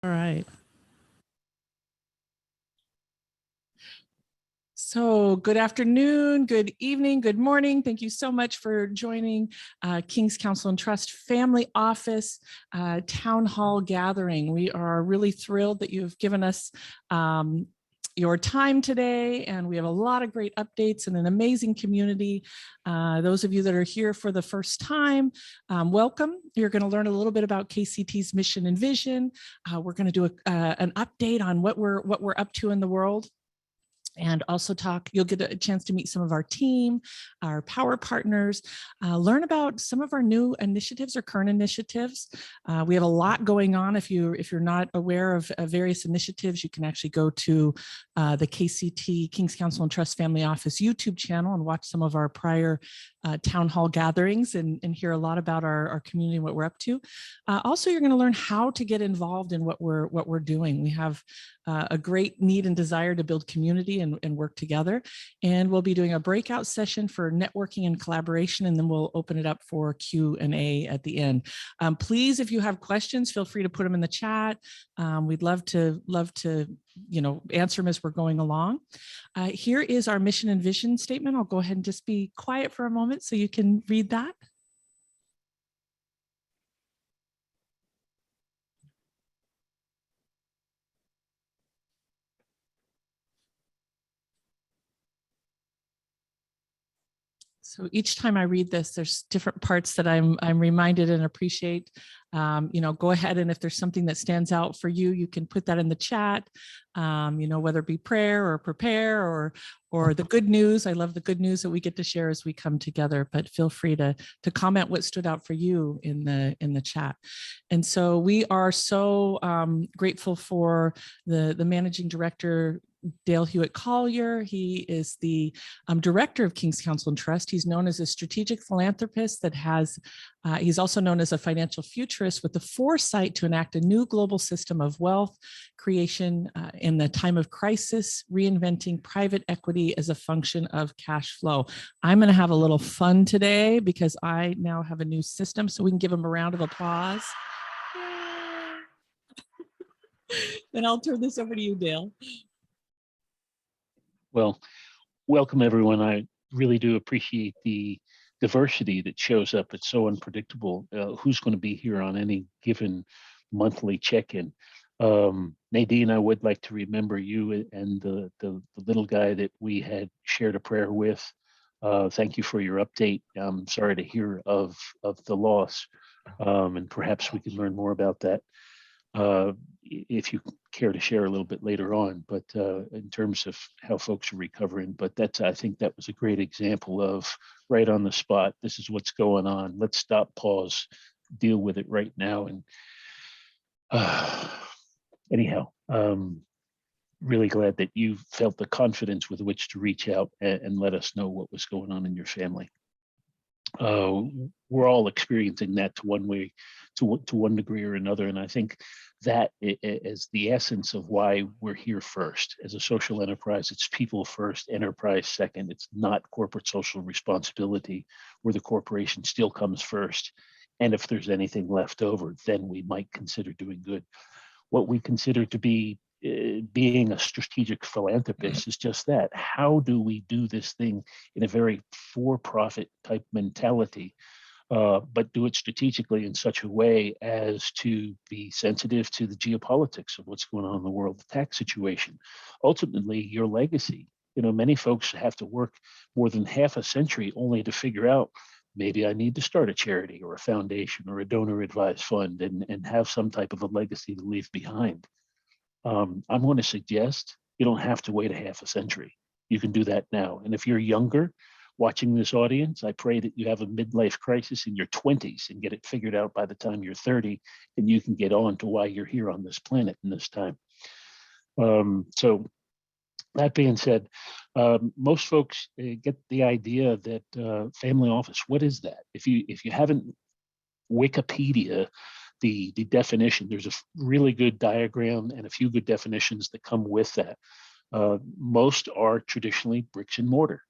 All right. So good afternoon, good evening, good morning. Thank you so much for joining King's Counsel and Trust Family Office Town Hall Gathering. We are really thrilled that you've given us your time today, and we have a lot of great updates and an amazing community. Those of you that are here for the first time, welcome. You're going to learn a little bit about KCT's mission and vision. We're going to do an update on what we're up to in the world. And also you'll get a chance to meet some of our team, our power partners, learn about some of our new initiatives or current initiatives. We have a lot going on. If you're not aware of various initiatives, you can actually go to the KCT, King's Counsel and Trust Family Office YouTube channel and watch some of our prior town hall gatherings and hear a lot about our community and what we're up to. Also, you're going to learn how to get involved in what we're doing. We have a great need and desire to build community and work together. And we'll be doing a breakout session for networking and collaboration, and then we'll open it up for Q&A at the end. Please, if you have questions, feel free to put them in the chat. We'd love to answer them as we're going along. Here is our mission and vision statement. I'll go ahead and just be quiet for a moment so you can read that. So each time I read this, there's different parts that I'm reminded and appreciate. Go ahead, and if there's something that stands out for you, you can put that in the chat. Whether it be prayer or prepare or the good news. I love the good news that we get to share as we come together. But feel free to comment what stood out for you in the chat. And so we are so grateful for the managing director, Dale Hewett Collier. He is the director of King's Counsel and Trust. He's known as a strategic philanthropist that he's also known as a financial futurist with the foresight to enact a new global system of wealth creation in the time of crisis, reinventing private equity as a function of cash flow. I'm going to have a little fun today because I now have a new system, so we can give him a round of applause. Then I'll turn this over to you, Dale. Well, welcome everyone. I really do appreciate the diversity that shows up. It's so unpredictable who's going to be here on any given monthly check-in. Nadine, I would like to remember you and the little guy that we had shared a prayer with. Thank you for your update. I'm sorry to hear of the loss, and perhaps we can learn more about that if you care to share a little bit later on, but in terms of how folks are recovering. But I think that was a great example of right on the spot. This is what's going on. Let's stop, pause, deal with it right now. And anyhow, really glad that you felt the confidence with which to reach out and let us know what was going on in your family. We're all experiencing that to one degree or another, and I think that is the essence of why we're here first. As a social enterprise, it's people first, enterprise second. It's not corporate social responsibility where the corporation still comes first, and if there's anything left over, then we might consider doing good. What we consider to be being a strategic philanthropist is just that. How do we do this thing in a very for-profit type mentality, but do it strategically in such a way as to be sensitive to the geopolitics of what's going on in the world, the tax situation, ultimately your legacy. Many folks have to work more than half a century only to figure out, maybe I need to start a charity or a foundation or a donor advised fund and have some type of a legacy to leave behind. I'm going to suggest you don't have to wait a half a century. You can do that now. And if you're younger, watching this audience, I pray that you have a midlife crisis in your 20s and get it figured out by the time you're 30, and you can get on to why you're here on this planet in this time. So that being said, most folks get the idea that family office, what is that? If you haven't Wikipedia the definition, there's a really good diagram and a few good definitions that come with that. Most are traditionally bricks and mortar.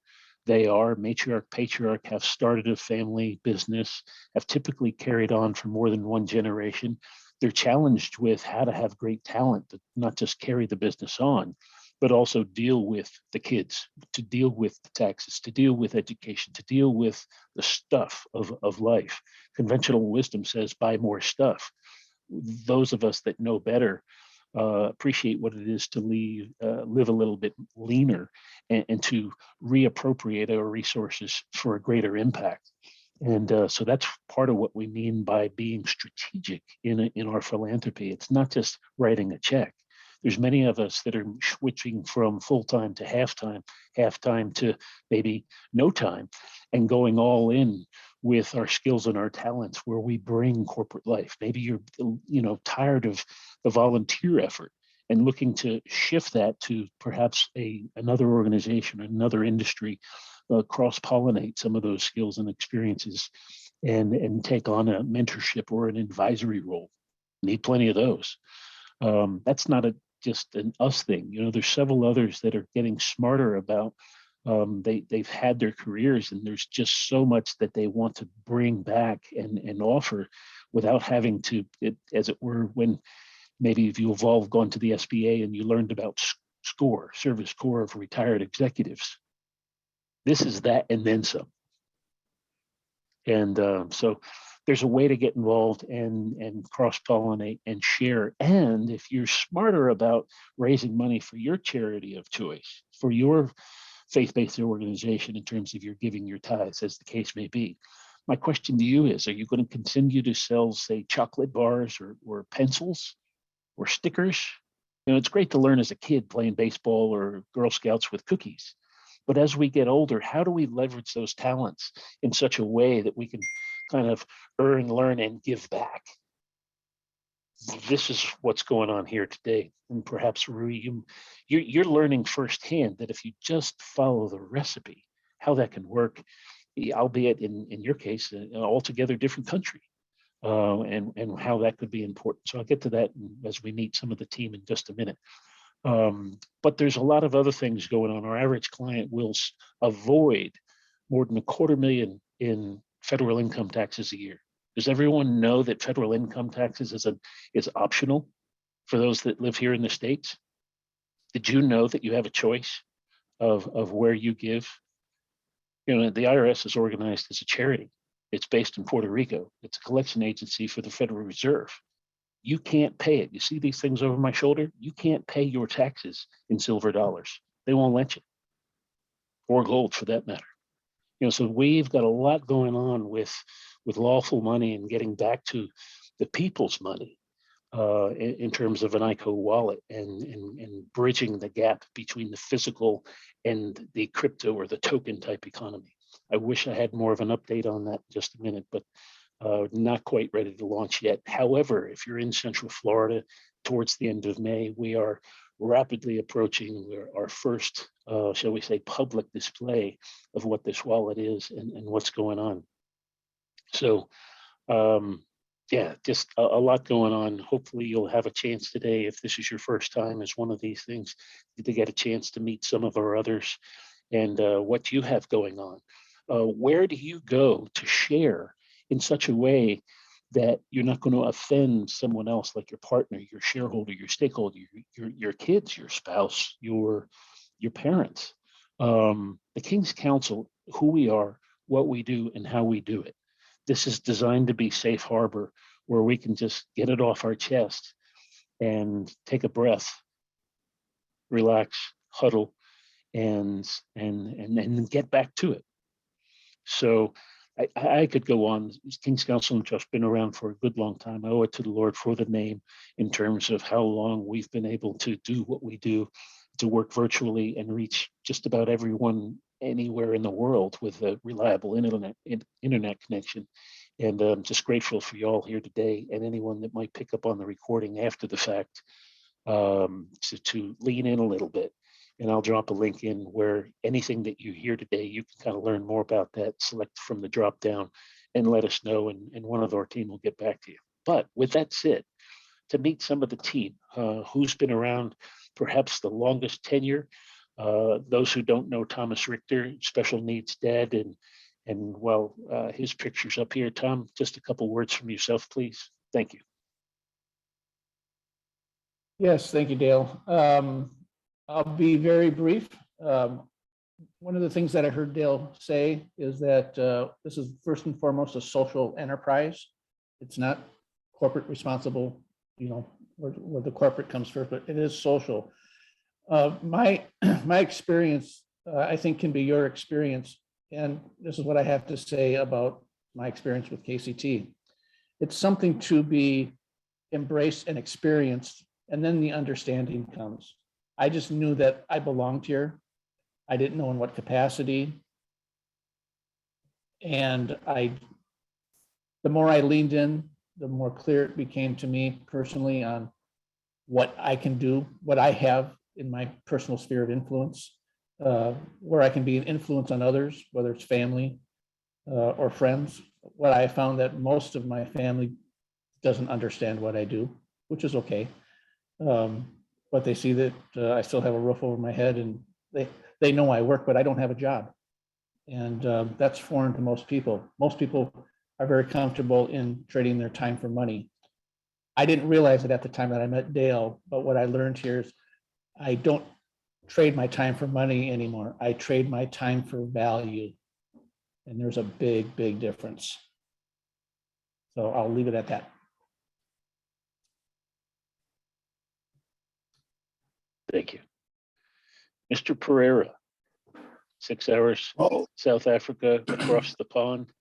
They are matriarch, patriarch, have started a family business, have typically carried on for more than one generation. They're challenged with how to have great talent to not just carry the business on, but also deal with the kids, to deal with the taxes, to deal with education, to deal with the stuff of life. Conventional wisdom says buy more stuff. Those of us that know better appreciate what it is to live a little bit leaner and to reappropriate our resources for a greater impact. And so that's part of what we mean by being strategic in our philanthropy. It's not just writing a check. There's many of us that are switching from full-time to half-time to maybe no time, and going all in with our skills and our talents where we bring corporate life. Maybe you're tired of the volunteer effort and looking to shift that to perhaps another organization, another industry, cross-pollinate some of those skills and experiences and take on a mentorship or an advisory role. Need plenty of those. That's not just an us thing. There's several others that are getting smarter about they've had their careers, and there's just so much that they want to bring back and offer without having to, as it were, when maybe if you've all gone to the SBA and you learned about SCORE, Service Corps of Retired Executives. This is that and then some. And so there's a way to get involved and cross-pollinate and share. And if you're smarter about raising money for your charity of choice, for your faith-based organization in terms of your giving your tithes, as the case may be, my question to you is, are you going to continue to sell, say, chocolate bars or pencils or stickers? It's great to learn as a kid playing baseball or Girl Scouts with cookies. But as we get older, how do we leverage those talents in such a way that we can kind of earn, learn, and give back? This is what's going on here today. And perhaps, Rui, you're learning firsthand that if you just follow the recipe, how that can work, albeit in your case, an altogether different country, and how that could be important. So I'll get to that as we meet some of the team in just a minute. But there's a lot of other things going on. Our average client will avoid more than $250,000 in federal income taxes a year. Does everyone know that federal income taxes is optional for those that live here in the States? Did you know that you have a choice of where you give? The IRS is organized as a charity. It's based in Puerto Rico. It's a collection agency for the Federal Reserve. You can't pay it. You see these things over my shoulder? You can't pay your taxes in silver dollars. They won't let you, or gold for that matter. So we've got a lot going on with lawful money and getting back to the people's money in terms of an ICO wallet and bridging the gap between the physical and the crypto or the token type economy. I wish I had more of an update on that in just a minute, but not quite ready to launch yet. However, if you're in Central Florida towards the end of May, we are rapidly approaching our first, shall we say, public display of what this wallet is and what's going on. So, just a lot going on. Hopefully you'll have a chance today, if this is your first time as one of these things, to get a chance to meet some of our others and what you have going on. Where do you go to share in such a way that you're not going to offend someone else, like your partner, your shareholder, your stakeholder, your kids, your spouse, your parents? The King's Counsel, who we are, what we do, and how we do it. This is designed to be safe harbor where we can just get it off our chest and take a breath, relax, huddle, and get back to it. So I could go on. King's Counsel and Trust been around for a good long time. I owe it to the Lord for the name in terms of how long we've been able to do what we do, to work virtually and reach just about everyone anywhere in the world with a reliable internet connection. And I'm just grateful for you all here today, and anyone that might pick up on the recording after the fact, to lean in a little bit. And I'll drop a link in where anything that you hear today, you can kind of learn more about that, select from the drop down and let us know, and one of our team will get back to you. But with that said, to meet some of the team who's been around perhaps the longest tenure, those who don't know Thomas Richter, special needs dad, and his picture's up here. Tom, just a couple words from yourself, please. Thank you. Yes, thank you, Dale. I'll be very brief. One of the things that I heard Dale say is that this is first and foremost a social enterprise. It's not corporate responsible, where the corporate comes first, but it is social. My experience, I think, can be your experience, and this is what I have to say about my experience with KCT. It's something to be embraced and experienced, and then the understanding comes. I just knew that I belonged here. I didn't know in what capacity. And the more I leaned in, the more clear it became to me personally on what I can do, what I have in my personal sphere of influence, where I can be an influence on others, whether it's family or friends. What I found that most of my family doesn't understand what I do, which is okay. But they see that I still have a roof over my head, and they know I work, but I don't have a job. And that's foreign to most people. Most people are very comfortable in trading their time for money. I didn't realize it at the time that I met Dale, but what I learned here is I don't trade my time for money anymore. I trade my time for value. And there's a big, big difference. So I'll leave it at that. Thank you. Mr. Pereira, 6 hours, South Africa, across the pond,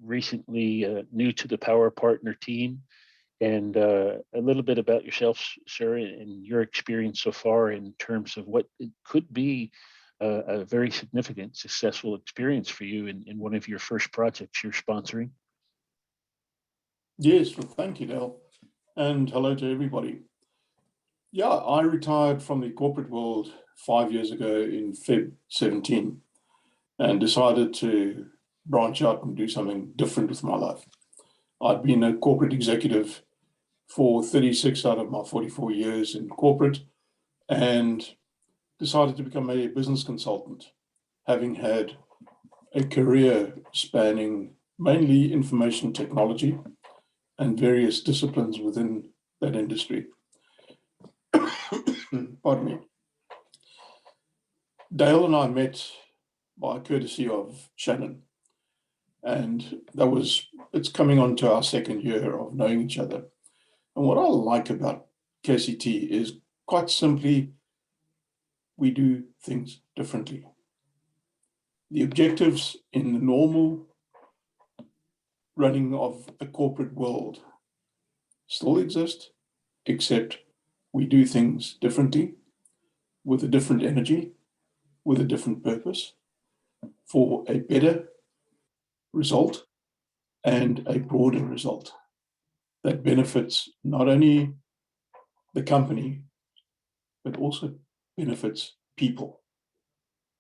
recently new to the Power Partner team, and a little bit about yourself, sir, and your experience so far in terms of what it could be a very significant, successful experience for you in one of your first projects you're sponsoring. Yes, well, thank you, Dale, and hello to everybody. Yeah, I retired from the corporate world 5 years ago in Feb 17 and decided to branch out and do something different with my life. I'd been a corporate executive for 36 out of my 44 years in corporate and decided to become a business consultant, having had a career spanning mainly information technology and various disciplines within that industry. Pardon me. Dale and I met by courtesy of Shannon, and it's coming on to our second year of knowing each other. And what I like about KCT is quite simply, we do things differently. The objectives in the normal running of a corporate world still exist, except we do things differently, with a different energy, with a different purpose, for a better result and a broader result that benefits not only the company, but also benefits people.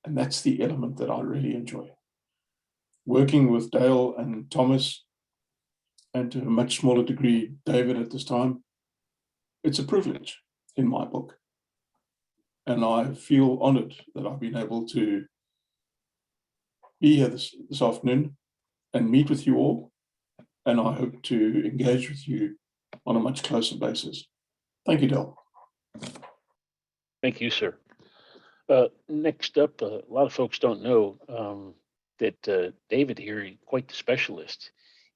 And that's the element that I really enjoy. Working with Dale and Thomas, and to a much smaller degree, David at this time, it's a privilege in my book. And I feel honored that I've been able to be here this afternoon and meet with you all. And I hope to engage with you on a much closer basis. Thank you, Dale. Thank you, sir. Next up, a lot of folks don't know that David here is quite the specialist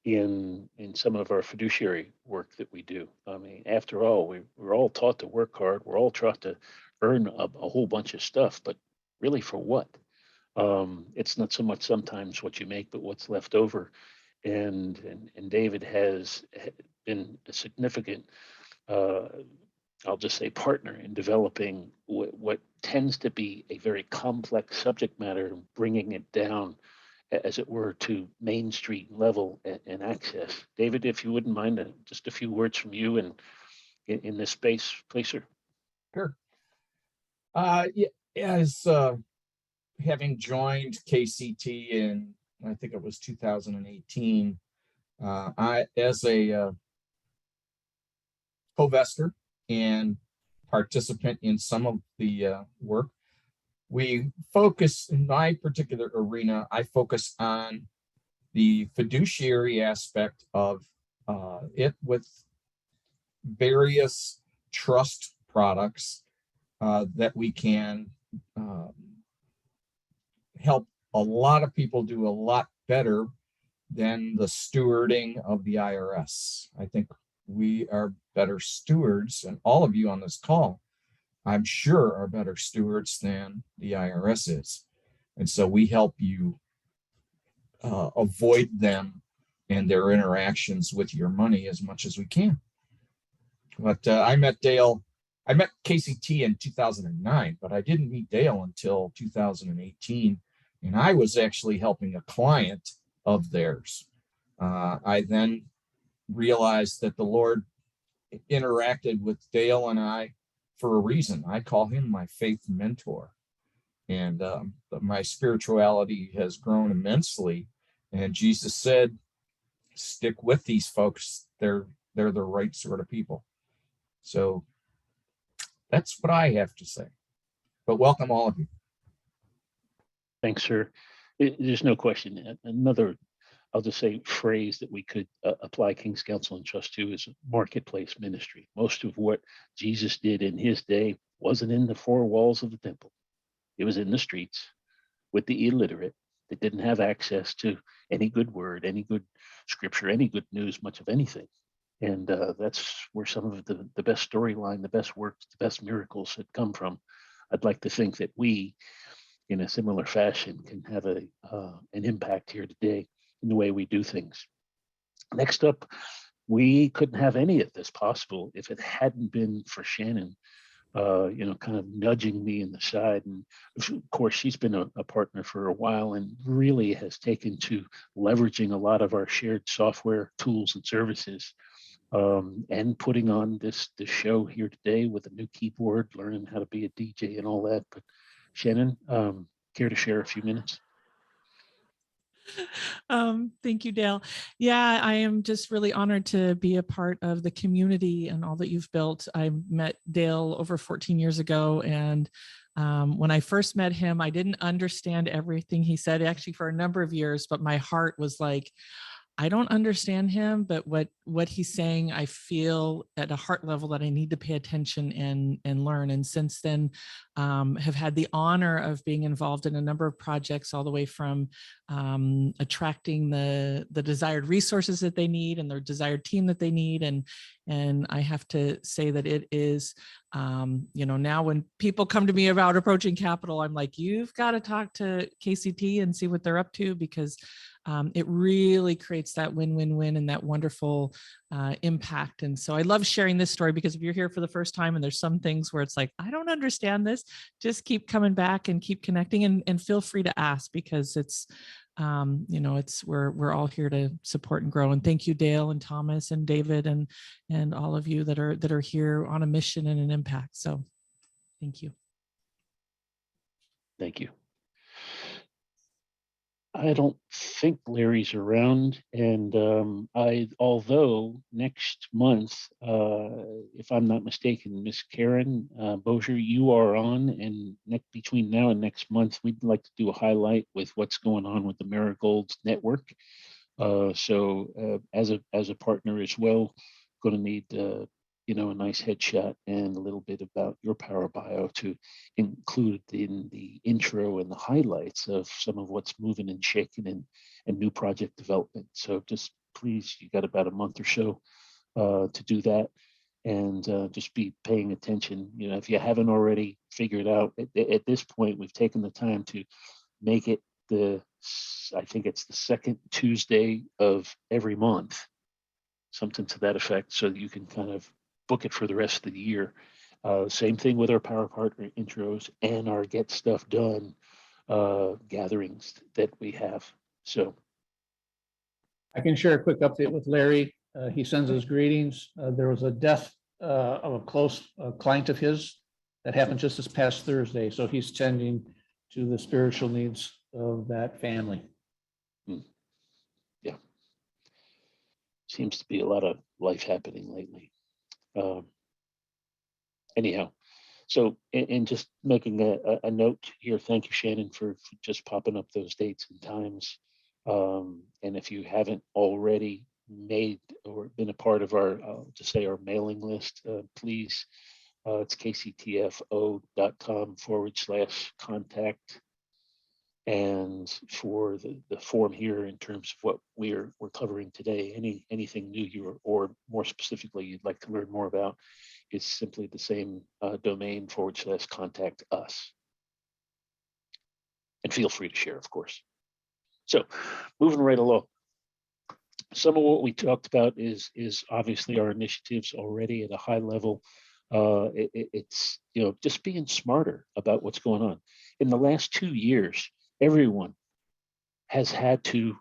in some of our fiduciary work that we do. I mean, after all, we're all taught to work hard. We're all taught to earn a whole bunch of stuff, but really for what? It's not so much sometimes what you make, but what's left over. And David has been a significant, I'll just say, partner in developing what tends to be a very complex subject matter, bringing it down, as it were, to Main Street level and access. David, if you wouldn't mind, just a few words from you and in this space, please, sir. Sure. As having joined KCT in, I think it was 2018, I, as a co-vestor and participant in some of the work, we focus, in my particular arena, I focus on the fiduciary aspect of it with various trust products that we can help a lot of people do a lot better than the stewarding of the IRS. I think we are better stewards, and all of you on this call, I'm sure, are better stewards than the IRS is. And so we help you avoid them and their interactions with your money as much as we can. But I met KCT in 2009, but I didn't meet Dale until 2018. And I was actually helping a client of theirs. I then realized that the Lord interacted with Dale and I for a reason. I call him my faith mentor. And my spirituality has grown immensely. And Jesus said, stick with these folks. They're the right sort of people. So that's what I have to say. But welcome all of you. Thanks, sir. There's no question. Another, I'll just say, phrase that we could apply King's Counsel and Trust to is marketplace ministry. Most of what Jesus did in his day wasn't in the four walls of the temple. It was in the streets with the illiterate that didn't have access to any good word, any good scripture, any good news, much of anything. And that's where some of the best storyline, the best works, the best miracles had come from. I'd like to think that we, in a similar fashion, can have an impact here today in the way we do things. Next up, we couldn't have any of this possible if it hadn't been for Shannon, kind of nudging me in the side. And of course, she's been a partner for a while and really has taken to leveraging a lot of our shared software tools and services, and putting on this show here today with a new keyboard, learning how to be a DJ and all that. But Shannon, care to share a few minutes? Thank you, Dale. Yeah, I am just really honored to be a part of the community and all that you've built. I met Dale over 14 years ago, and when I first met him, I didn't understand everything he said, actually, for a number of years, but my heart was like, I don't understand him, but what he's saying, I feel at a heart level that I need to pay attention and learn. And since then, have had the honor of being involved in a number of projects, all the way from attracting the desired resources that they need and their desired team that they need. And I have to say that it is, now when people come to me about approaching capital, I'm like, you've got to talk to KCT and see what they're up to, because it really creates that win-win-win and that wonderful impact. And so I love sharing this story, because if you're here for the first time and there's some things where it's like, I don't understand this, just keep coming back and keep connecting, and feel free to ask, because it's, we're all here to support and grow. And thank you, Dale and Thomas and David and all of you that are here on a mission and an impact. So thank you. Thank you. I don't think Larry's around, and although next month, if I'm not mistaken, Miss Karen Bozier, you are on, and between now and next month, we'd like to do a highlight with what's going on with the Marigolds Network. So as a partner as well, going to need a nice headshot and a little bit about your power bio to include in the intro and the highlights of some of what's moving and shaking and new project development. So just please, you got about a month or so to do that, and just be paying attention. If you haven't already figured out, at this point, we've taken the time to make it I think it's the second Tuesday of every month, something to that effect, so that you can kind of book it for the rest of the year. Same thing with our Power Partner intros and our Get Stuff Done gatherings that we have. So I can share a quick update with Larry. He sends his greetings. There was a death of a close client of his that happened just this past Thursday. So he's tending to the spiritual needs of that family. Yeah. Seems to be a lot of life happening lately. Anyhow, so and just making a note here, thank you, Shannon, for just popping up those dates and times. And if you haven't already made or been a part of our, to say our mailing list, please, it's kctfo.com/contact. And for the form here in terms of what we're covering today, anything new you or more specifically you'd like to learn more about is simply the same domain /contact us. And feel free to share, of course. So moving right along. Some of what we talked about is obviously our initiatives already at a high level. It's just being smarter about what's going on. In the last 2 years, everyone has had to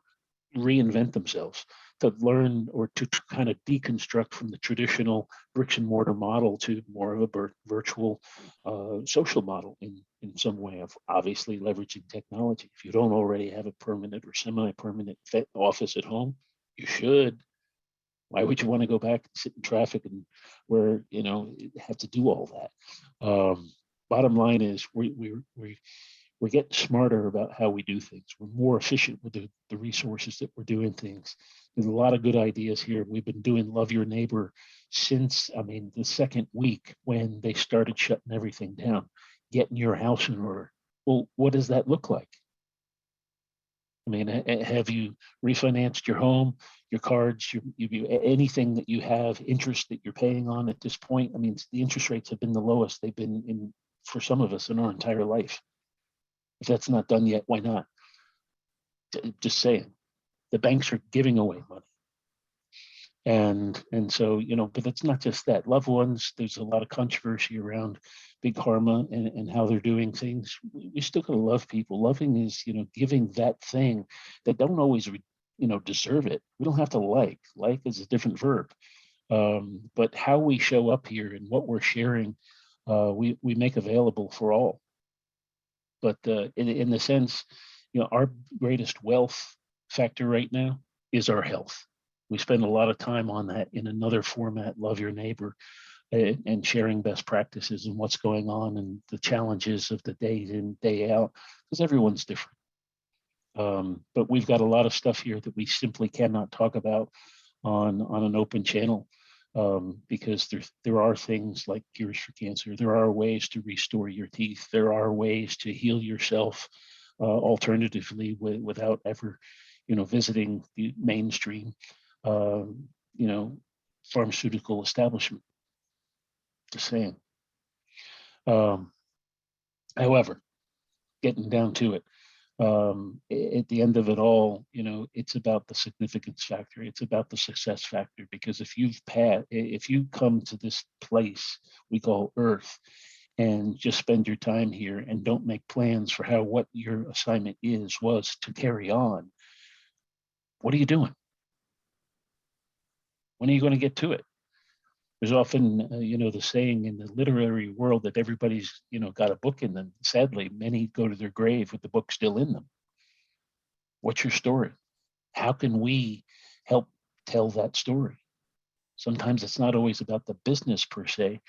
reinvent themselves, to learn or to kind of deconstruct from the traditional bricks and mortar model to more of a virtual social model in some way of obviously leveraging technology. If you don't already have a permanent or semi-permanent office at home, you should. Why would you want to go back and sit in traffic and where have to do all that? Bottom line is we're getting smarter about how we do things. We're more efficient with the resources that we're doing things. There's a lot of good ideas here. We've been doing Love Your Neighbor since, the second week when they started shutting everything down, getting your house in order. Well, what does that look like? Have you refinanced your home, your cards, anything that you have interest that you're paying on at this point? The interest rates have been the lowest they've been in for some of us in our entire life. If that's not done yet, why not? Just saying, the banks are giving away money. And so, but it's not just that. Loved ones, there's a lot of controversy around Big Pharma and how they're doing things. We still gotta love people. Loving is, giving that thing that don't always, deserve it. We don't have to like. Like is a different verb. But how we show up here and what we're sharing, we make available for all. But in the sense, our greatest wealth factor right now is our health. We spend a lot of time on that in another format, Love Your Neighbor, and sharing best practices and what's going on and the challenges of the day in, day out, because everyone's different. But we've got a lot of stuff here that we simply cannot talk about on an open channel. Because there are things like cures for cancer. There are ways to restore your teeth. There are ways to heal yourself alternatively without ever, visiting the mainstream, pharmaceutical establishment. Just saying. However, getting down to it, at the end of it all, it's about the significance factor. It's about the success factor, because if you come to this place we call Earth and just spend your time here and don't make plans for what your assignment was to carry on, what are you doing? When are you going to get to it? There's often, the saying in the literary world that everybody's, got a book in them. Sadly, many go to their grave with the book still in them. What's your story? How can we help tell that story? Sometimes it's not always about the business per se,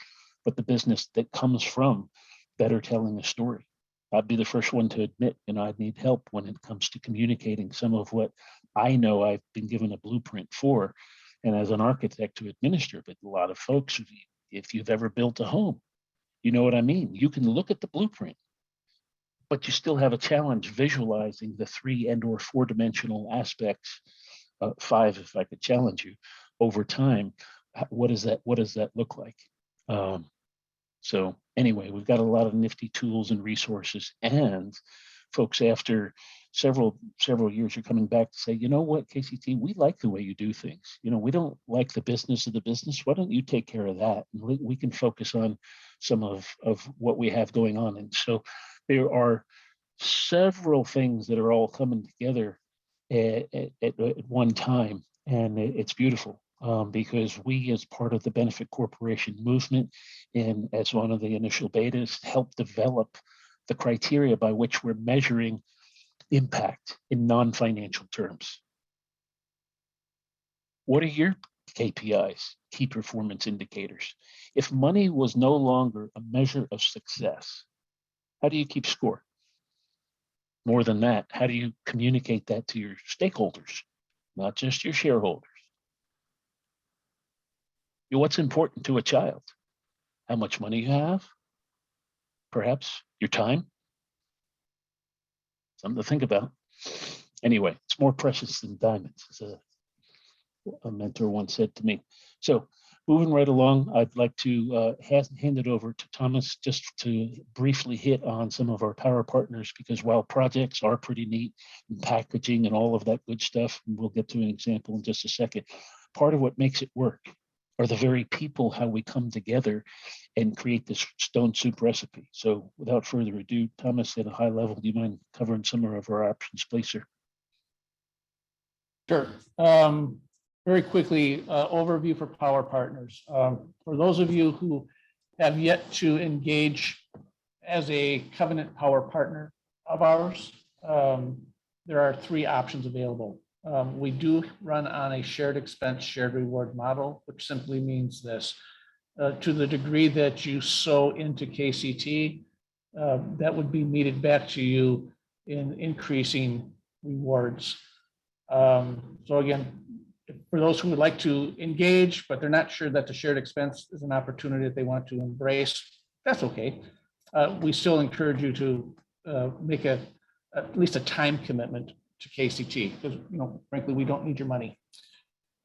but the business that comes from better telling a story. I'd be the first one to admit, I need help when it comes to communicating some of what I know I've been given a blueprint for, and as an architect to administer. But a lot of folks, if you've ever built a home, you know what I mean. You can look at the blueprint, but you still have a challenge visualizing the 3 and/or 4-dimensional aspects, 5 if I could challenge you, over time. What does that look like? So anyway, we've got a lot of nifty tools and resources, and folks after several years are coming back to say, you know what, KCT, we like the way you do things. We don't like the business of the business. Why don't you take care of that? And we can focus on some of what we have going on. And so there are several things that are all coming together at one time. And it's beautiful. Because we, as part of the Benefit Corporation movement, and as one of the initial betas, help develop the criteria by which we're measuring impact in non-financial terms. What are your KPIs, key performance indicators? If money was no longer a measure of success, how do you keep score? More than that, how do you communicate that to your stakeholders, not just your shareholders? What's important to a child? How much money you have? Perhaps your time? Something to think about. Anyway, it's more precious than diamonds, as a mentor once said to me. So moving right along, I'd like to hand it over to Thomas just to briefly hit on some of our power partners, because while projects are pretty neat and packaging and all of that good stuff, and we'll get to an example in just a second, part of what makes it work are the very people, how we come together and create this stone soup recipe. So without further ado, Thomas, at a high level, do you mind covering some of our options, please, sir? Sure. Very quickly, overview for power partners. For those of you who have yet to engage as a covenant power partner of ours, there are 3 options available. We do run on a shared expense, shared reward model, which simply means this. To the degree that you sow into KCT, that would be meted back to you in increasing rewards. So again, for those who would like to engage, but they're not sure that the shared expense is an opportunity that they want to embrace, that's okay. We still encourage you to make at least a time commitment to KCT, because frankly, we don't need your money.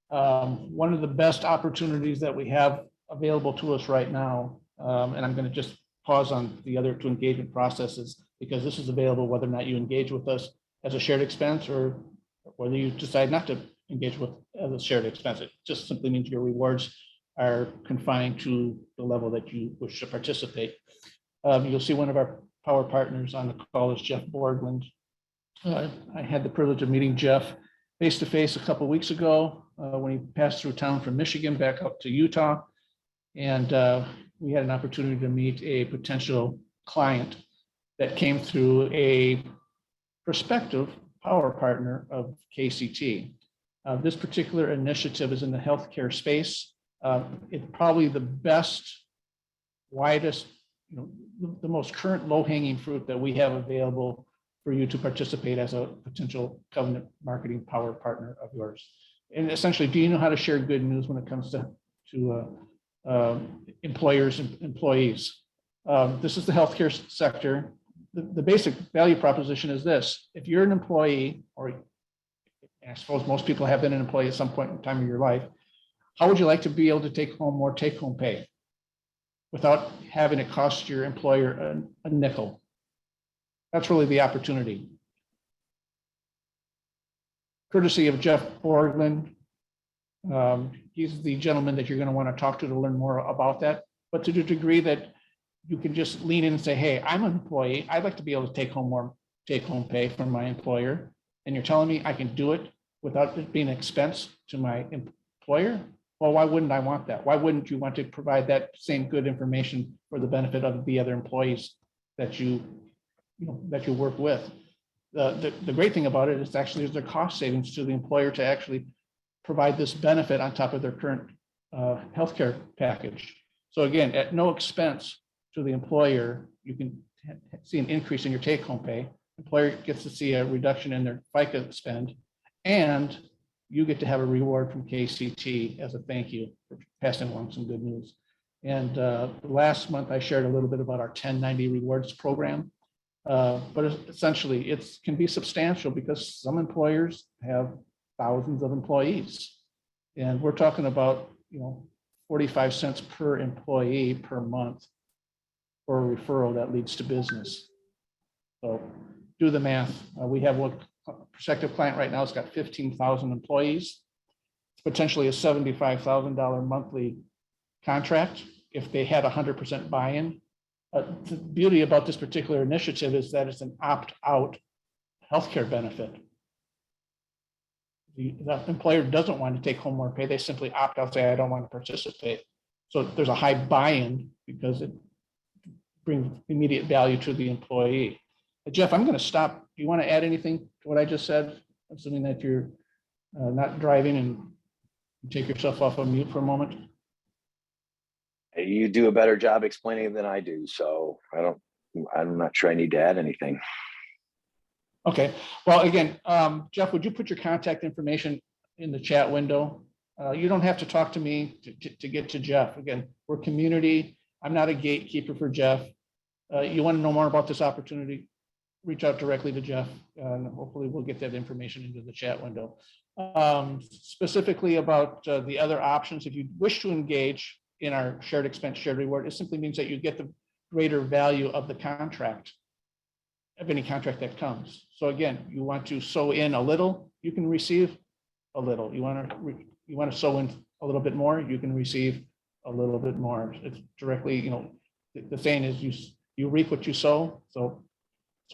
One of the best opportunities that we have available to us right now, and I'm going to just pause on the other 2 engagement processes, because this is available whether or not you engage with us as a shared expense or whether you decide not to engage with as a shared expense. It just simply means your rewards are confined to the level that you wish to participate. You'll see one of our power partners on the call is Jeff Borgland. I had the privilege of meeting Jeff face-to-face a couple of weeks ago when he passed through town from Michigan back up to Utah. And we had an opportunity to meet a potential client that came through a prospective power partner of KCT. This particular initiative is in the healthcare space. It's probably the best, widest, the most current low-hanging fruit that we have available for you to participate as a potential covenant marketing power partner of yours. And essentially, do you know how to share good news when it comes to employers and employees? This is the healthcare sector. The basic value proposition is this: if you're an employee, or I suppose most people have been an employee at some point in time of your life, how would you like to be able to take home more take-home pay without having it cost your employer a nickel? That's really the opportunity. Courtesy of Jeff Borgland, he's the gentleman that you're going to want to talk to learn more about that. But to the degree that you can just lean in and say, hey, I'm an employee, I'd like to be able to take home more take-home pay from my employer, and you're telling me I can do it without it being an expense to my employer, well, why wouldn't I want that? Why wouldn't you want to provide that same good information for the benefit of the other employees that you work with? The great thing about it is actually there's a cost savings to the employer to actually provide this benefit on top of their current healthcare package. So again, at no expense to the employer, you can see an increase in your take-home pay. Employer gets to see a reduction in their FICA spend, and you get to have a reward from KCT as a thank you for passing along some good news. And last month, I shared a little bit about our 1090 rewards program. But essentially, it can be substantial because some employers have thousands of employees. And we're talking about 45 cents per employee per month for a referral that leads to business. So do the math. We have a prospective client right now. It's got 15,000 employees. It's potentially a $75,000 monthly contract if they had 100% buy-in. The beauty about this particular initiative is that it's an opt-out healthcare benefit. The employer doesn't want to take home more pay. They simply opt out, say, I don't want to participate. So there's a high buy-in because it brings immediate value to the employee. Jeff, I'm going to stop. Do you want to add anything to what I just said? Assuming that you're not driving and take yourself off of mute for a moment. You do a better job explaining than I do, so I'm not sure I need to add anything. Okay. Well, again, Jeff, would you put your contact information in the chat window? You don't have to talk to me to get to Jeff. Again, we're community. I'm not a gatekeeper for Jeff. You want to know more about this opportunity, reach out directly to Jeff, and hopefully we'll get that information into the chat window. Specifically about the other options, if you wish to engage in our shared expense, shared reward, it simply means that you get the greater value of the contract, of any contract that comes. So again, you want to sew in a little, you can receive a little. You want to sew in a little bit more, you can receive a little bit more. It's directly, the saying is you reap what you sow. So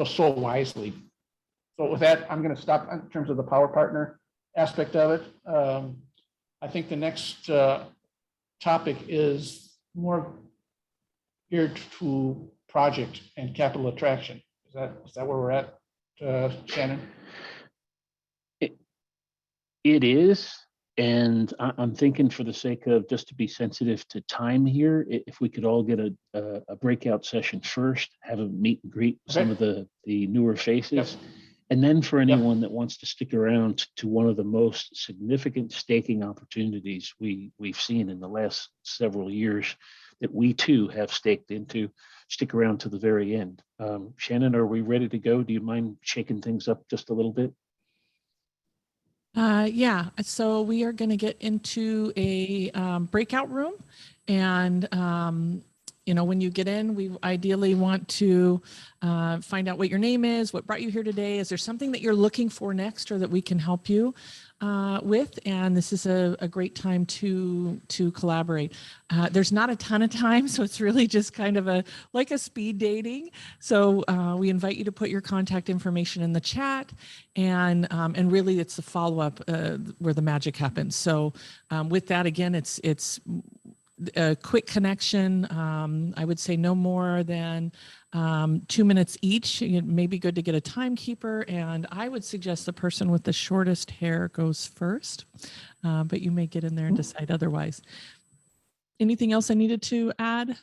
sow wisely. So with that, I'm going to stop in terms of the power partner aspect of it. I think the next topic is more geared to project and capital attraction. Is that where we're at, Shannon? It is. And I'm thinking, for the sake of just to be sensitive to time here, if we could all get a breakout session first, have a meet and greet with some of the newer faces. Yep. And then for anyone that wants to stick around to one of the most significant staking opportunities we've seen in the last several years that we too have staked into, stick around to the very end. Shannon, are we ready to go? Do you mind shaking things up just a little bit? Yeah, so we are going to get into a breakout room, and when you get in, we ideally want to find out what your name is, what brought you here today. Is there something that you're looking for next, or that we can help you with? And this is a great time to collaborate. There's not a ton of time, so it's really just kind of like a speed dating. So we invite you to put your contact information in the chat, and really it's the follow-up where the magic happens. So with that, again, it's a quick connection. I would say no more than 2 minutes each. It may be good to get a timekeeper, and I would suggest the person with the shortest hair goes first, but you may get in there and decide otherwise. Anything else I needed to add,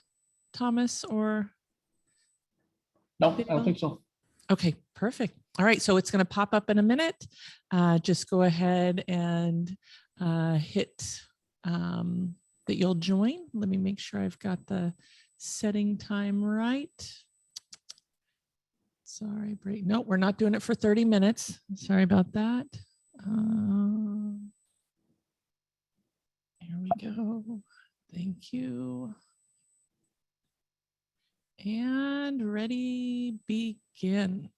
Thomas, or? No, I don't think so. Okay, perfect. All right, so it's going to pop up in a minute. Just go ahead and hit that you'll join. Let me make sure I've got the setting time right. Sorry, break. No, we're not doing it for 30 minutes. Sorry about that. Here we go. Thank you. And ready, begin.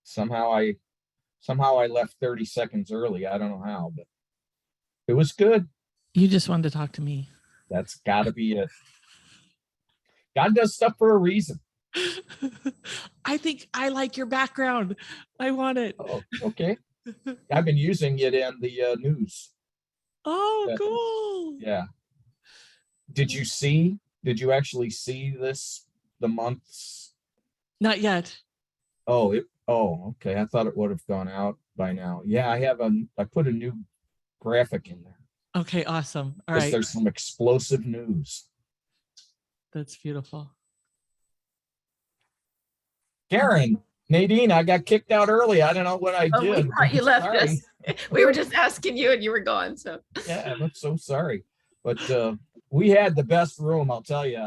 Somehow I left 30 seconds early. I don't know how, but it was good. You just wanted to talk to me. That's got to be it. God does stuff for a reason. I think I like your background. I want it. Oh, okay. I've been using it in the news. Oh, Yeah. cool. Yeah. Did you actually see this, the months? Not yet. Oh, okay. I thought it would have gone out by now. Yeah, I put a new graphic in there. Okay, awesome. All Because right. there's some explosive news. That's beautiful. Karen, Nadine, I got kicked out early. I don't know what I Oh, we did. thought you left Sorry. us. We were just asking you and you were gone, so. Yeah, I'm so sorry. But we had the best room, I'll tell you.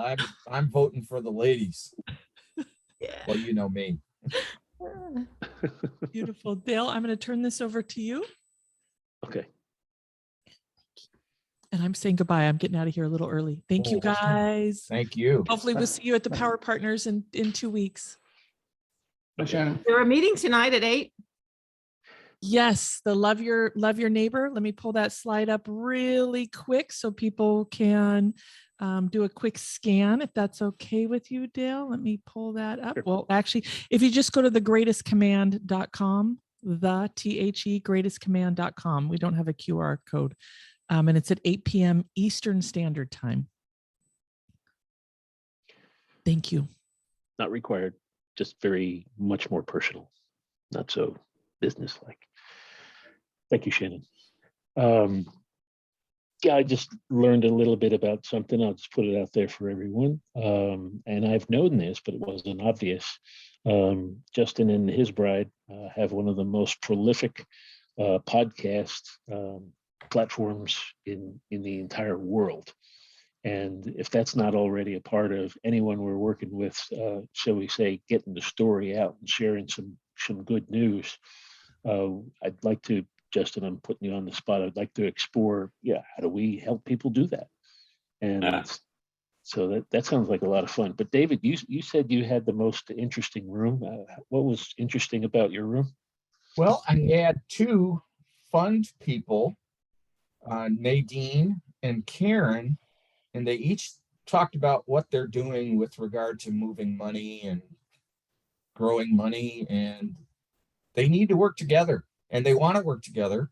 I'm voting for the ladies. Yeah. Well, you know me. Beautiful. Dale, I'm going to turn this over to you. Okay. And I'm saying goodbye. I'm getting out of here a little early. Thank you, Oh, sure. guys. Thank you. Hopefully we'll see you at the Power Partners in 2 weeks. Shannon. There are meeting tonight at 8. Yes, the love your neighbor. Let me pull that slide up really quick so people can do a quick scan if that's okay with you, Dale. Let me pull that up. Sure. Well, actually, if you just go to thegreatestcommand.com, greatestcommand.com, we don't have a QR code. And it's at 8 p.m. Eastern Standard Time. Thank you. Not required, just very much more personal, not so businesslike. Thank you, Shannon. Yeah, I just learned a little bit about something. I'll just put it out there for everyone. And I've known this, but it wasn't obvious. Justin and his bride have one of the most prolific podcast platforms in the entire world. And if that's not already a part of anyone we're working with, shall we say, getting the story out and sharing some good news, I'd like to, Justin, I'm putting you on the spot. I'd like to explore, how do we help people do that? And so that sounds like a lot of fun. But David, you said you had the most interesting room. What was interesting about your room? Well, I had 2 fund people, Nadine and Karen, and they each talked about what they're doing with regard to moving money and growing money, and they need to work together, and they want to work together,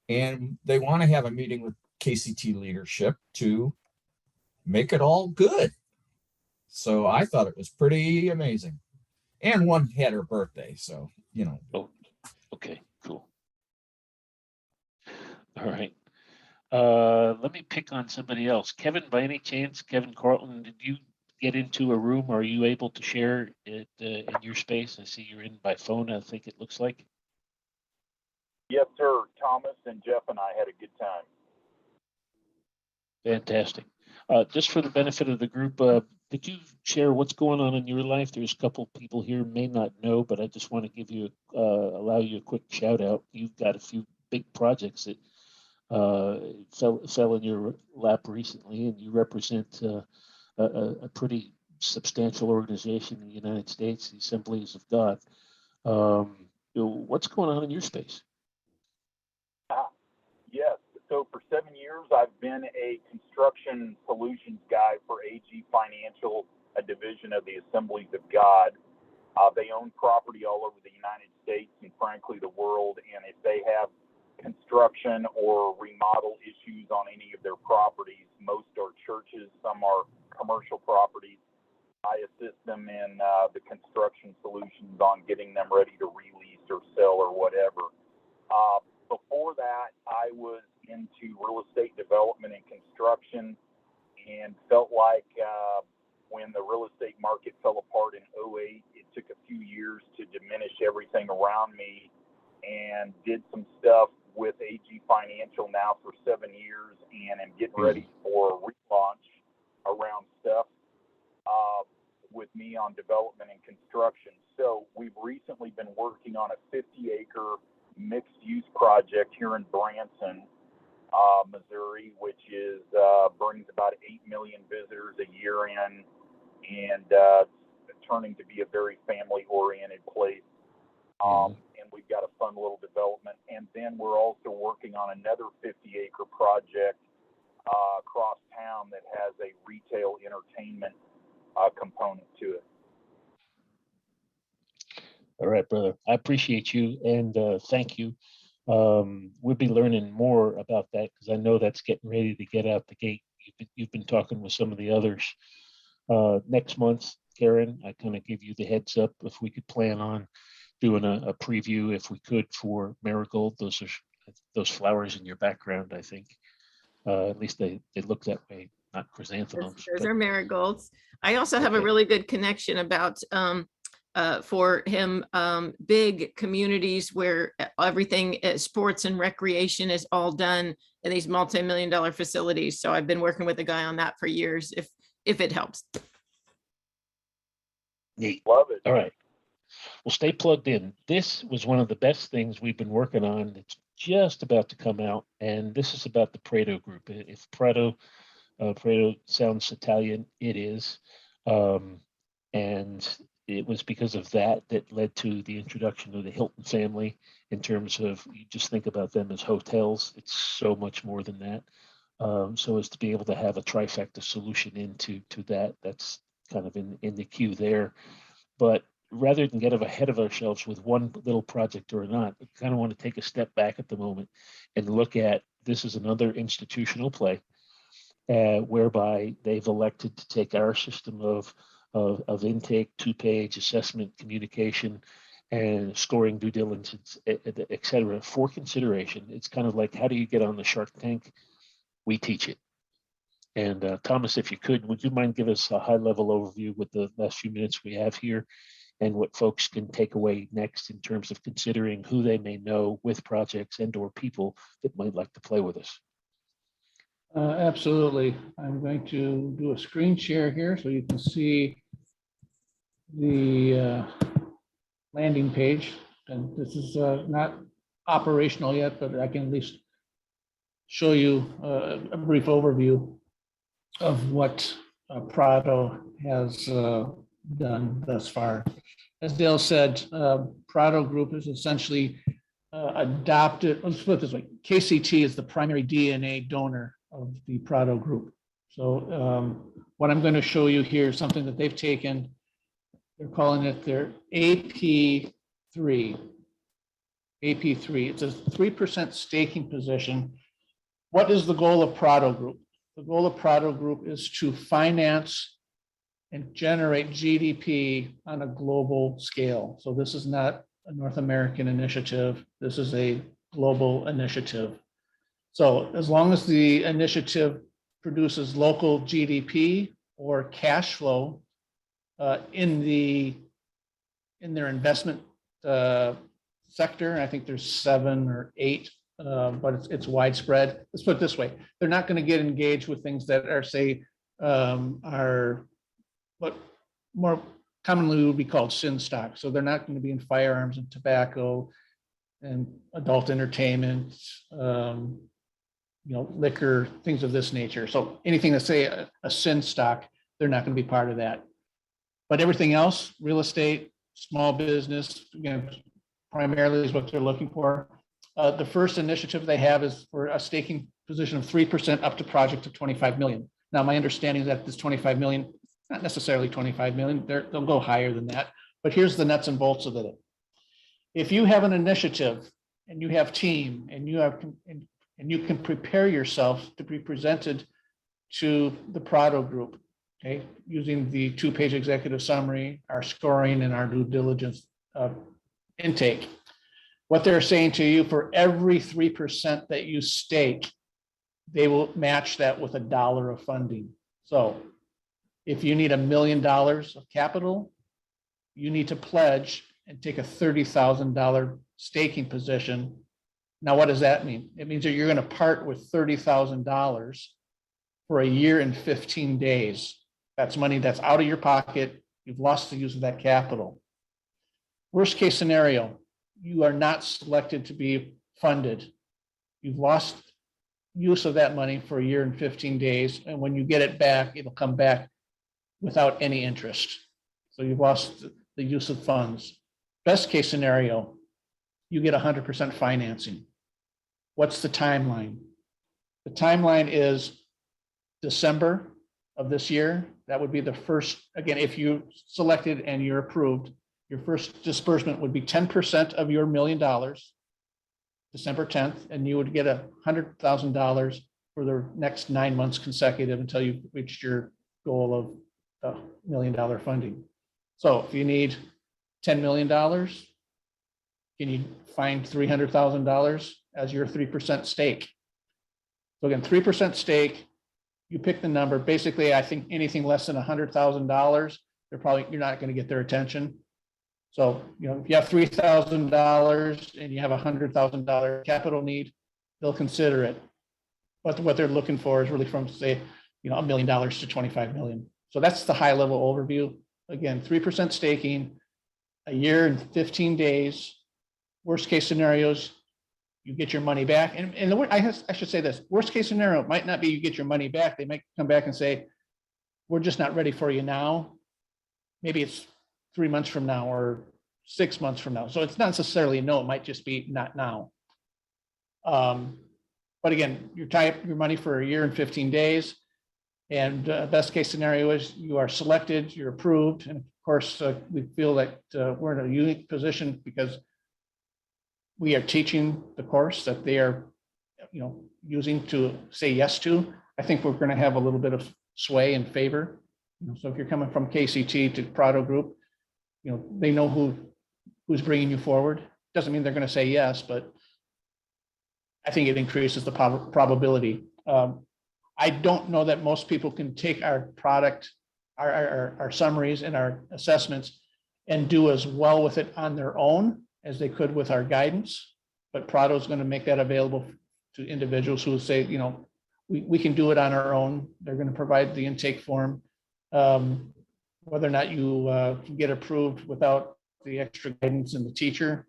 and they want to have a meeting with KCT leadership to make it all good. So I thought it was pretty amazing. And one had her birthday, so, Oh, okay, cool. All right. Let me pick on somebody else. Kevin, by any chance, Kevin Carlton, did you get into a room? Are you able to share it in your space? I see you're in by phone, I think it looks like. Yes, sir. Thomas and Jeff and I had a good time. Fantastic. Just for the benefit of the group, could you share what's going on in your life? There's a couple people here may not know, but I just want to give you, allow you a quick shout out. You've got a few big projects that fell in your lap recently, and you represent a pretty substantial organization in the United States, the Assemblies of God. What's going on in your space? Yes. So for 7 years, I've been a construction solutions guy for AG Financial, a division of the Assemblies of God. They own property all over the United States and frankly the world. And if they have construction or remodel issues on any of their properties, most are churches, some are commercial properties, I assist them in the construction solutions on getting them ready to release or sell or whatever. Before that, I was into real estate development and construction and felt like when the real estate market fell apart in 2008, it took a few years to diminish everything around me, and did some stuff with AG Financial now for 7 years, and am getting ready for a relaunch around stuff with me on development and construction. So we've recently been working on a 50-acre mixed-use project here in Branson, Missouri, which is brings about 8 million visitors a year in, and turning to be a very family-oriented place. And we've got a fun little development. And then we're also working on another 50-acre project across town that has a retail entertainment component to it. All right, brother. I appreciate you and thank you. We'll be learning more about that because I know that's getting ready to get out the gate. You've been talking with some of the others. Next month, Karen, I kind of give you the heads up if we could plan on doing a preview if we could for Marigold. Those are those flowers in your background, I think. At least they look that way, not chrysanthemums. Those are marigolds. I also have a Okay. really good connection about for him, big communities where everything sports and recreation is all done in these multi-million-dollar facilities. So I've been working with a guy on that for years, if it helps. Neat. Love it. All right. Well, stay plugged in. This was one of the best things we've been working on. It's just about to come out, and this is about the Prado Group. If Prado sounds Italian, it is. And it was because of that led to the introduction of the Hilton family in terms of, you just think about them as hotels. It's so much more than that. So as to be able to have a trifecta solution into that, that's kind of in the queue there. But rather than get ahead of ourselves with one little project or not, I kind of want to take a step back at the moment and look at this is another institutional play whereby they've elected to take our system of intake, 2-page assessment, communication, and scoring, due diligence, et cetera, for consideration. It's kind of like, how do you get on the Shark Tank? We teach it. And Thomas, if you could, would you mind give us a high-level overview with the last few minutes we have here and what folks can take away next in terms of considering who they may know with projects and or people that might like to play with us? Absolutely. I'm going to do a screen share here so you can see the landing page. And this is not operational yet, but I can at least show you a brief overview of what Prado has done thus far. As Dale said, Prado Group is essentially adopted, let's put it this way, KCT is the primary DNA donor of the Prado Group. So what I'm going to show you here is something that they've taken. They're calling it their AP3. AP3. It's a 3% staking position. What is the goal of Prado Group? The goal of Prado Group is to finance and generate GDP on a global scale. So this is not a North American initiative. This is a global initiative. So as long as the initiative produces local GDP or cash flow in their investment sector, I think there's 7 or 8, but it's widespread. Let's put it this way: they're not going to get engaged with things that are, say, are what more commonly would be called sin stock. So they're not going to be in firearms and tobacco and adult entertainment, liquor, things of this nature. So anything that's, say, a sin stock, they're not going to be part of that. But everything else, real estate, small business, again, primarily is what they're looking for. The first initiative they have is for a staking position of 3% up to project of 25 million. Now, my understanding is that this 25 million, not necessarily 25 million, they'll go higher than that. But here's the nuts and bolts of it. If you have an initiative and you have team and you can prepare yourself to be presented to the Prado Group, okay, using the 2-page executive summary, our scoring, and our due diligence intake. What they're saying to you, for every 3% that you stake, they will match that with $1 of funding. So if you need $1 million of capital, you need to pledge and take a $30,000 staking position. Now, what does that mean? It means that you're going to part with $30,000 for a year and 15 days. That's money that's out of your pocket. You've lost the use of that capital. Worst case scenario, you are not selected to be funded. You've lost use of that money for a year and 15 days. And when you get it back, it'll come back without any interest. So you've lost the use of funds. Best case scenario, you get 100% financing. What's the timeline? The timeline is December of this year. That would be the first, again, if you selected and you're approved, your first disbursement would be 10% of your $1 million, December 10th, and you would get $100,000 for the next 9 months consecutive until you reached your goal of $1 million funding. So if you need $10 million, can you find $300,000 as your 3% stake? So again, 3% stake, you pick the number. Basically, I think anything less than $100,000, you're not going to get their attention. So, if you have $3,000 and you have $100,000 capital need, they'll consider it. But what they're looking for is really from, say, $1 million to 25 million. So that's the high level overview. Again, 3% staking, a year and 15 days. Worst case scenarios, you get your money back. And I should say this, worst case scenario might not be you get your money back. They might come back and say, we're just not ready for you now. Maybe it's 3 months from now or 6 months from now. So it's not necessarily no, it might just be not now. But again, you tie up your money for a year and 15 days. And best case scenario is you are selected, you're approved. And of course, we feel that we're in a unique position because we are teaching the course that they are, using to say yes to. I think we're going to have a little bit of sway and favor. So if you're coming from KCT to Prado Group, they know who's bringing you forward. Doesn't mean they're going to say yes, but I think it increases the probability. I don't know that most people can take our product, our summaries and our assessments and do as well with it on their own as they could with our guidance. But Prado is going to make that available to individuals who say, we can do it on our own. They're going to provide the intake form. Whether or not you can get approved without the extra guidance and the teacher,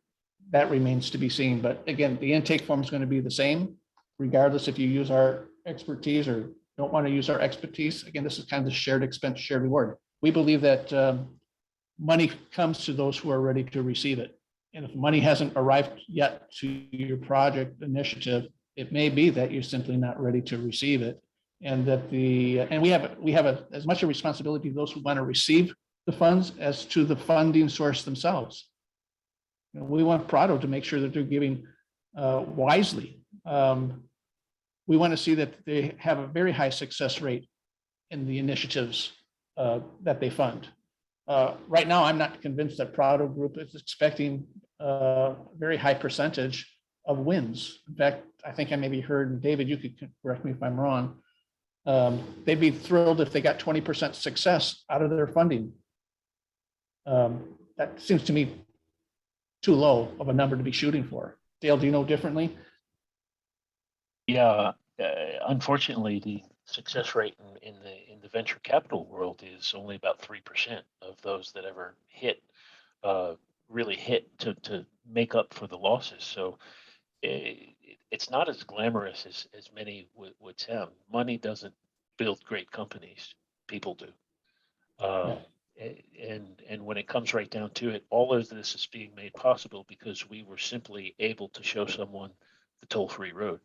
that remains to be seen. But again, the intake form is going to be the same, regardless if you use our expertise or don't want to use our expertise. Again, this is kind of the shared expense, shared reward. We believe that money comes to those who are ready to receive it. And if money hasn't arrived yet to your project initiative, it may be that you're simply not ready to receive it. And that we have as much a responsibility to those who want to receive the funds as to the funding source themselves. We want Prado to make sure that they're giving wisely. We want to see that they have a very high success rate in the initiatives that they fund. Right now, I'm not convinced that Prado Group is expecting a very high percentage of wins. In fact, I think I maybe heard, and David, you could correct me if I'm wrong, they'd be thrilled if they got 20% success out of their funding. That seems to me too low of a number to be shooting for. Dale, do you know differently? Yeah, unfortunately, the success rate in the venture capital world is only about 3% of those that ever really hit to make up for the losses. So it's not as glamorous as many would sound. Money doesn't build great companies; people do. And when it comes right down to it, all of this is being made possible because we were simply able to show someone the toll-free road.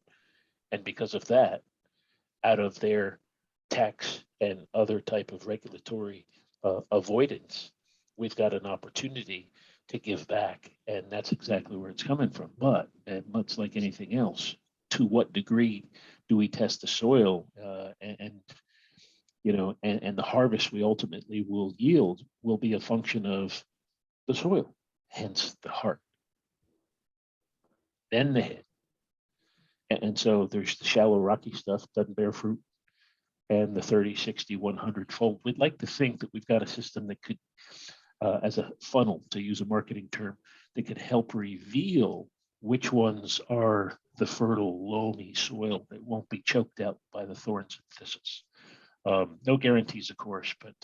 And because of that, out of their tax and other type of regulatory avoidance, we've got an opportunity to give back. And that's exactly where it's coming from. But much like anything else, to what degree do we test the soil and the harvest we ultimately will yield will be a function of the soil, hence the heart, then the head. And so there's the shallow, rocky stuff, doesn't bear fruit, and the 30, 60, 100 fold. We'd like to think that we've got a system that could, as a funnel, to use a marketing term, that could help reveal which ones are the fertile, loamy soil that won't be choked out by the thorns and thistles. No guarantees, of course, but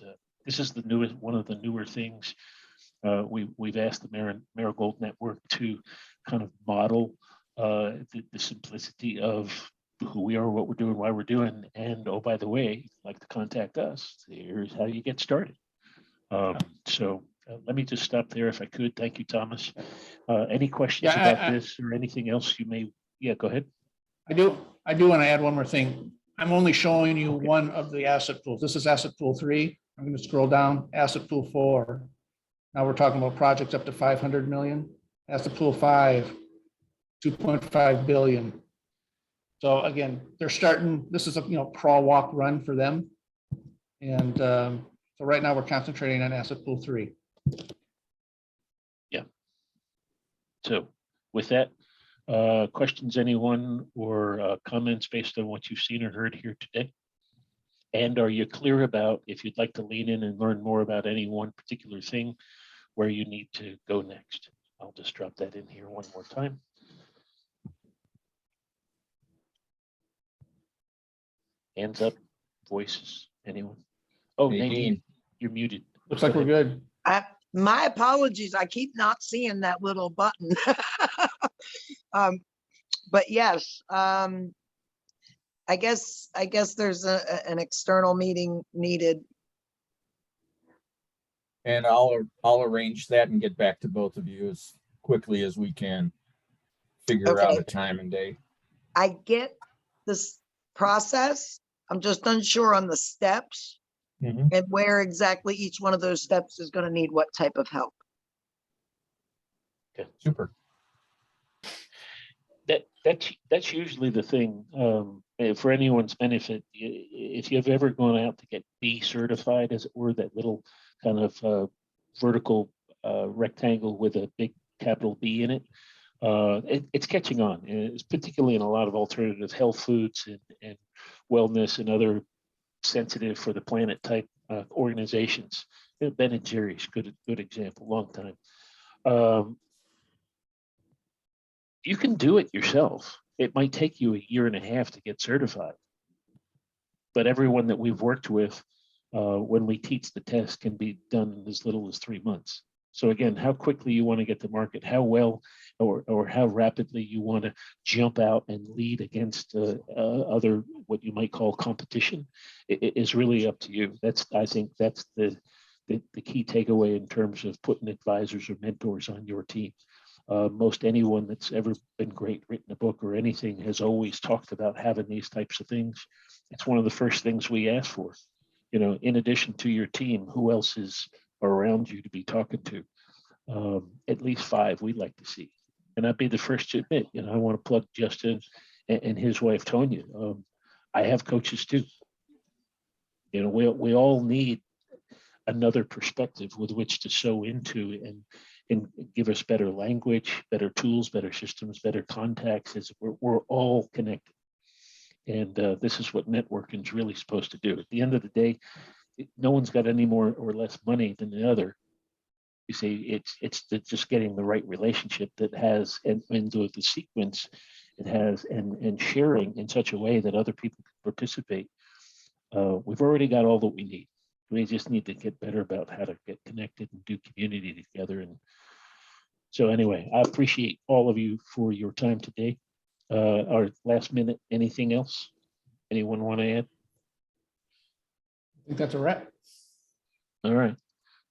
this is one of the newer things. We've asked the Marigold Network to kind of model the simplicity of who we are, what we're doing, why we're doing, and oh, by the way, like to contact us. Here's how you get started. So Let me just stop there if I could. Thank you, Thomas. Any questions Yeah, about this or anything else you may? Yeah, go ahead. I do want to add one more thing. I'm only showing you Okay. one of the asset pools. This is asset pool 3. I'm going to scroll down, asset pool 4. Now we're talking about projects up to 500 million. Asset pool 5, 2.5 billion. So again, they're starting, this is a, crawl, walk, run for them. And so right now we're concentrating on asset pool 3. So with that, questions, anyone, or comments based on what you've seen or heard here today? And are you clear about if you'd like to lean in and learn more about any one particular thing, where you need to go next? I'll just drop that in here one more time. Hands up, voices, anyone? Oh, Nadine, you're muted. Looks like we're good. My apologies. I keep not seeing that little button. But yes, I guess there's an external meeting needed. And I'll arrange that and get back to both of you as quickly as we can. Figure out Okay. a time and day. I get this process. I'm just unsure on the steps Mhm. and where exactly each one of those steps is going to need what type of help. Super. That's usually the thing. For anyone's benefit, if you've ever gone out to get B certified, as it were, that little kind of vertical rectangle with a big capital B in it, it's catching on. It's particularly in a lot of alternative health foods and wellness and other sensitive for the planet type organizations. Ben and Jerry's, good example, long time. You can do it yourself. It might take you 1.5 years to get certified, but everyone that we've worked with, when we teach the test, can be done in as little as 3 months. So again, how quickly you want to get to market, how well or how rapidly you want to jump out and lead against other, what you might call competition, is really up to you. I think that's the key takeaway in terms of putting advisors or mentors on your team. Most anyone that's ever been great, written a book or anything, has always talked about having these types of things. It's one of the first things we ask for. In addition to your team, who else is around you to be talking to? At least 5 we'd like to see. And I'd be the first to admit, I want to plug Justin and his wife, Tonya. I have coaches too. We all need another perspective with which to sow into and give us better language, better tools, better systems, better contacts, as we're all connected. And this is what networking is really supposed to do. At the end of the day, no one's got any more or less money than the other. You see, it's just getting the right relationship that has, and the sequence it has, and sharing in such a way that other people can participate. We've already got all that we need. We just need to get better about how to get connected and do community together. And so anyway, I appreciate all of you for your time today. Our last minute, anything else? Anyone want to add? I think that's a wrap. All right.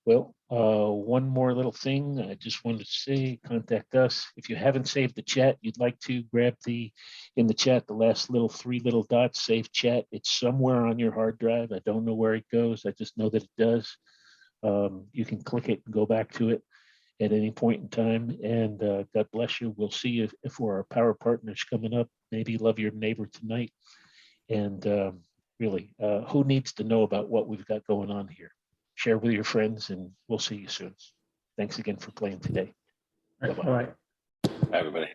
Well, one more little thing I just wanted to say, contact us. If you haven't saved the chat, you'd like to grab in the chat, the last 3 little dots, save chat. It's somewhere on your hard drive. I don't know where it goes. I just know that it does. You can click it and go back to it at any point in time. And God bless you. We'll see you for our power partners coming up. Maybe love your neighbor tonight. And really, who needs to know about what we've got going on here? Share with your friends, and we'll see you soon. Thanks again for playing today. All right. Everybody.